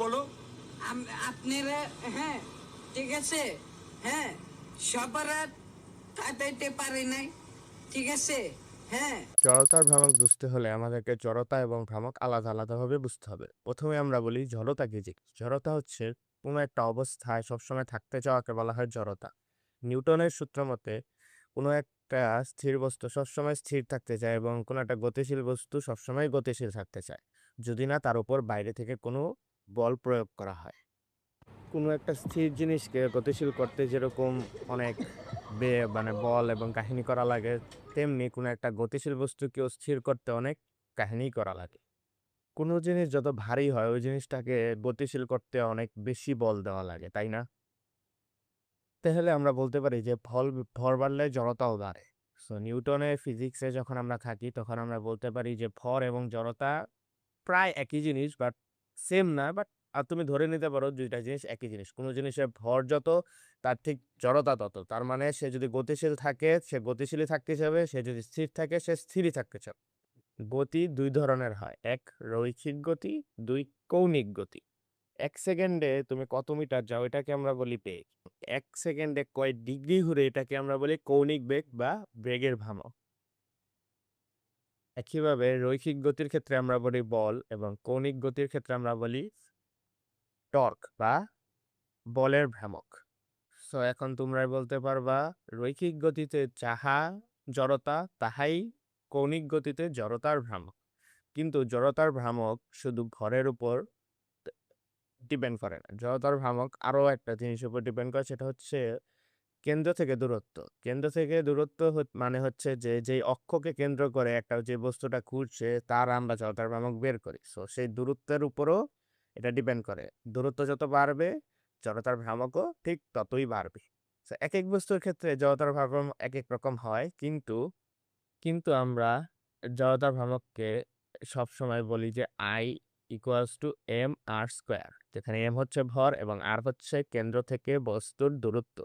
বলো। আপনারা, হ্যাঁ, ঠিক আছে, হ্যাঁ, সবার আর কাটাইতে পারি নাই, ঠিক আছে, হ্যাঁ। জড়তার ভ্রামক বুঝতে হলে আমাদেরকে জড়তা এবং ভ্রামক আলাদা আলাদাভাবে বুঝতে হবে। প্রথমে আমরা বলি জড়তা কি জিনিস। জড়তা হচ্ছে কোনো একটা অবস্থায় সবসময় থাকতে চাওয়াকে বলা হয় জড়তা। নিউটনের সূত্র মতে কোনো একটা স্থির বস্তু সবসময় স্থির থাকতে চায় এবং কোনো একটা গতিশীল বস্তু সবসময় গতিশীল থাকতে চায়, যদি না তার উপর বাইরে থেকে কোনো বল প্রয়োগ করা হয়। কোনো একটা স্থির জিনিসকে গতিশীল করতে যেরকম অনেক মানে বল এবং কাহিনী করা লাগে, তেমনি কোনো একটা গতিশীল বস্তুকেও স্থির করতে অনেক কাহিনী করা লাগে। কোনো জিনিস যত ভারী হয় ওই জিনিসটাকে গতিশীল করতে অনেক বেশি বল দেওয়া লাগে, তাই না? তাহলে আমরা বলতে পারি যে ভর বাড়লে জড়তাও বাড়ে। সো নিউটনের ফিজিক্সে যখন আমরা থাকি তখন আমরা বলতে পারি যে ভর এবং জড়তা প্রায় একই জিনিস, বাট সেম না, বাট তুমি ধরে নিতে পারো দুইটা জিনিস একই জিনিস। কোনো জিনিসের ভর যত তার ঠিক জড়তা তত। তার মানে সে যদি গতিশীল থাকে সে গতিশীলই থাকতে চাবে, সে যদি স্থির থাকে সে স্থিরই থাকতে চাবে। গতি দুই ধরনের হয়, এক রৈখিক গতি, দুই কৌণিক গতি। ১ সেকেন্ডে তুমি কত মিটার যাও এটাকে আমরা বলি বেগ। ১ সেকেন্ডে কয় ডিগ্রি ঘুরে এটাকে আমরা বলি কৌণিক বেগ বা বেগের ভ্রামক। একইভাবে রৈখিক গতির ক্ষেত্রে আমরা বলি বল এবং কৌণিক গতির ক্ষেত্রে আমরা বলি টর্ক বা বলের ভ্রামক। সো এখন তোমরা বলতে পারবা রৈখিক গতিতে যাহা জড়তা তাহাই কৌণিক গতিতে জড়তার ভ্রামক। কিন্তু জড়তার ভ্রামক শুধু ভরের উপর ডিপেন্ড করে না। জড়তার ভ্রামক আরো একটা জিনিসের উপর ডিপেন্ড করে, সেটা হচ্ছে কেন্দ্র থেকে দূরত্ব। কেন্দ্র থেকে দূরত্ব মানে হচ্ছে যে যেই অক্ষকে কেন্দ্র করে একটা যে বস্তুটা ঘুরছে তার আমরা জড়তার ভ্রামক বের করি। সো সেই দূরত্বের উপরও এটা ডিপেন্ড করে। দূরত্ব যত বাড়বে জড়তার ভ্রামকও ঠিক ততই বাড়বে। সো একেক বস্তুর ক্ষেত্রে জড়তার ভ্রামক একেক রকম হয়, কিন্তু কিন্তু আমরা জড়তার ভ্রামককে সবসময় বলি যে I equals to mr square, যেখানে m হচ্ছে ভর এবং r হচ্ছে কেন্দ্র থেকে বস্তুর দূরত্ব।